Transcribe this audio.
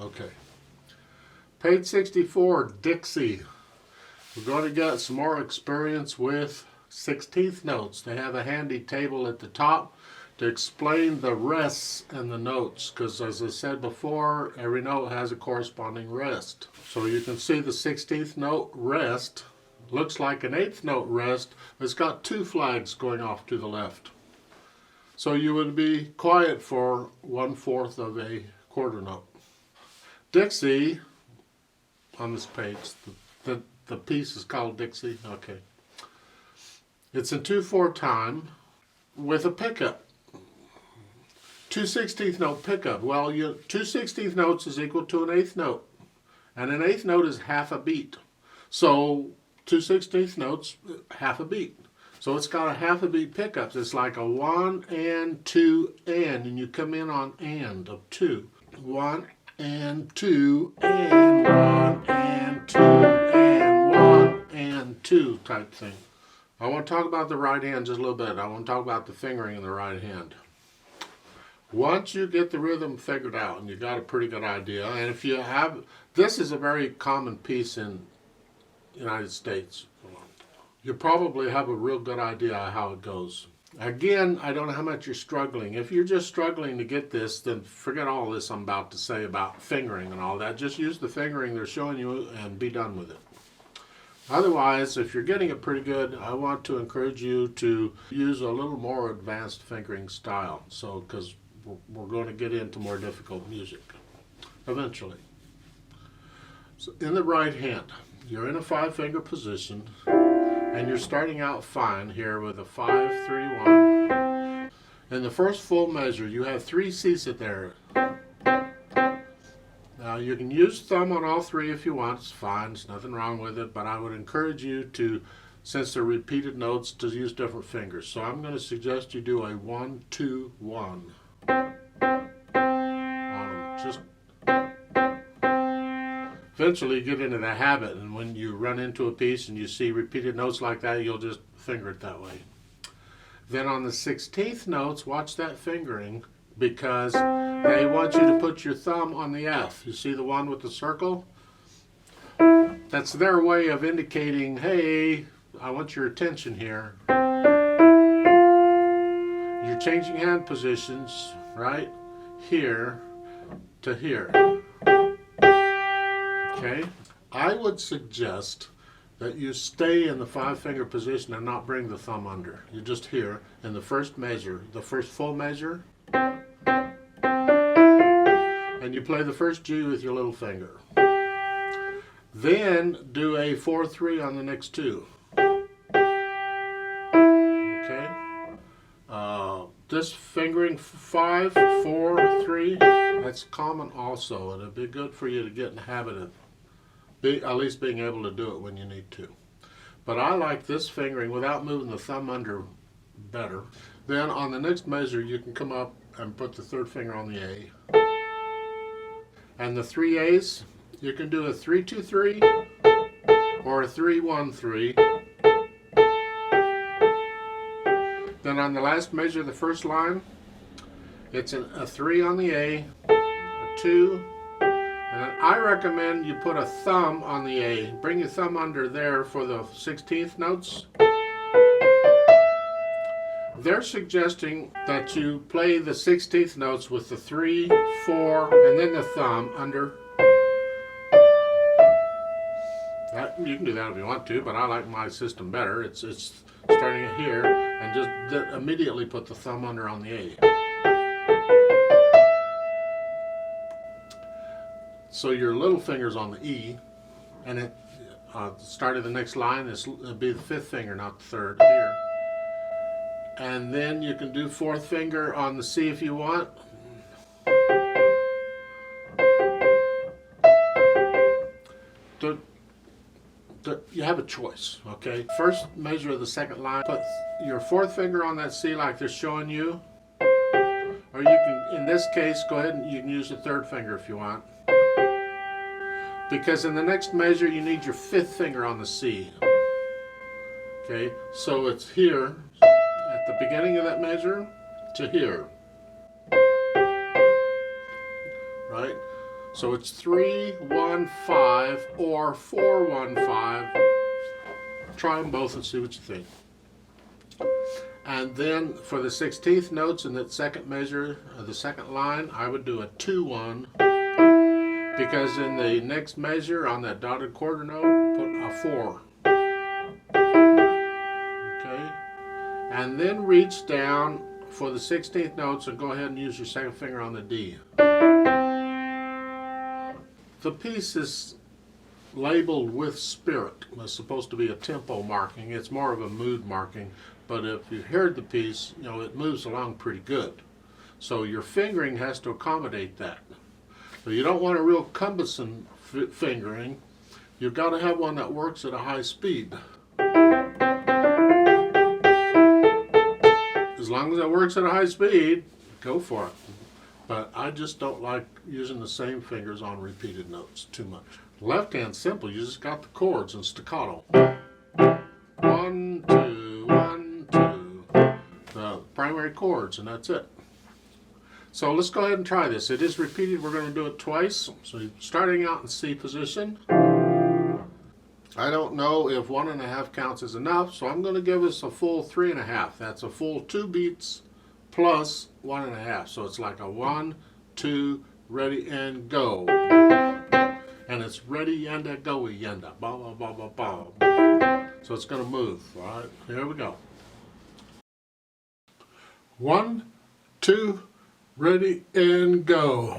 Okay. Page 64, Dixie. We're going to get some more experience with 16th notes. They have a handy table at the top to explain the rests and the notes, because as I said before, every note has a corresponding rest. So you can see the 16th note rest looks like an 8th note rest. It's got two flags going off to the left. So you would be quiet for 1/4 of a quarter note. Dixie, on this page, the piece is called Dixie. Okay. It's in 2/4 time with a pickup. 2/16 note pickup. Well, 2/16 notes is equal to an 8th note. And an 8th note is half a beat. So 2/16 notes, half a beat. So it's got a half a beat pickups. It's like a 1 and 2 and you come in on and of 2. 1 and 2 and 1 and 2 and 1 and 2 type thing. I want to talk about the right hand just a little bit. I want to talk about the fingering in the right hand. Once you get the rhythm figured out and you got a pretty good idea, and if you have, this is a very common piece in the United States. You probably have a real good idea how it goes. Again, I don't know how much you're struggling. If you're just struggling to get this, then forget all this I'm about to say about fingering and all that. Just use the fingering they're showing you and be done with it. Otherwise, if you're getting it pretty good, I want to encourage you to use a little more advanced fingering style. So, because we're going to get into more difficult music eventually. So in the right hand, you're in a 5-finger position. And you're starting out fine here with a 5-3-1. In the first full measure, you have 3 ceases there. Now you can use thumb on all 3 if you want. It's fine. There's nothing wrong with it. But I would encourage you to, since they're repeated notes, to use different fingers. So I'm going to suggest you do a 1-2-1. Just eventually get into the habit, and when you run into a piece and you see repeated notes like that, you'll just finger it that way. Then on the 16th notes, watch that fingering, because they want you to put your thumb on the F. You see the one with the circle? That's their way of indicating, hey, I want your attention here. You're changing hand positions, right? Here to here. Okay, I would suggest that you stay in the 5-finger position and not bring the thumb under. You just here in the first measure, the first full measure, and you play the first G with your little finger. Then do a 4-3 on the next 2. Okay, this fingering 5, 4, 3, that's common also, and it'd be good for you to get in the habit of at least being able to do it when you need to. But I like this fingering without moving the thumb under better. Then on the next measure, you can come up and put the 3rd finger on the A. And the 3 A's, you can do a 3-2-3 or a 3-1-3. Then on the last measure, the first line, it's a 3 on the A, a 2, and then I recommend you put a thumb on the A. Bring your thumb under there for the 16th notes. They're suggesting that you play the 16th notes with the 3, 4, and then the thumb under. You can do that if you want to, but I like my system better. It's starting here and just immediately put the thumb under on the A. So your little finger's on the E, and at the start of the next line, it'll be the 5th finger, not the 3rd here. And then you can do 4th finger on the C if you want. You have a choice, okay? First measure of the second line, put your 4th finger on that C like they're showing you. Or you can, in this case, go ahead and you can use the 3rd finger if you want. Because in the next measure, you need your 5th finger on the C. Okay, so it's here, at the beginning of that measure, to here. Right? So it's 3, 1, 5 or 4, 1, 5. Try them both and see what you think. And then for the 16th notes in that second measure, the second line, I would do a 2, 1. Because in the next measure on that dotted quarter note, put a 4. Okay? And then reach down for the 16th notes and go ahead and use your second finger on the D. The piece is labeled with spirit. It's supposed to be a tempo marking. It's more of a mood marking. But if you heard the piece, you know, it moves along pretty good. So your fingering has to accommodate that. So you don't want a real cumbersome fingering. You've got to have one that works at a high speed. As long as it works at a high speed, go for it. But I just don't like using the same fingers on repeated notes too much. Left hand's simple. You just got the chords and staccato. 1, 2, 1, 2. The primary chords, and that's it. So let's go ahead and try this. It is repeated. We're going to do it twice. So starting out in C position. I don't know if 1.5 counts is enough, so I'm going to give us a full 3.5. That's a full 2 beats plus 1.5. So it's like a 1, 2, ready and go. And it's ready yanda, go yanda. Ba ba ba ba ba. So it's going to move. All right, here we go. 1, 2, ready and go.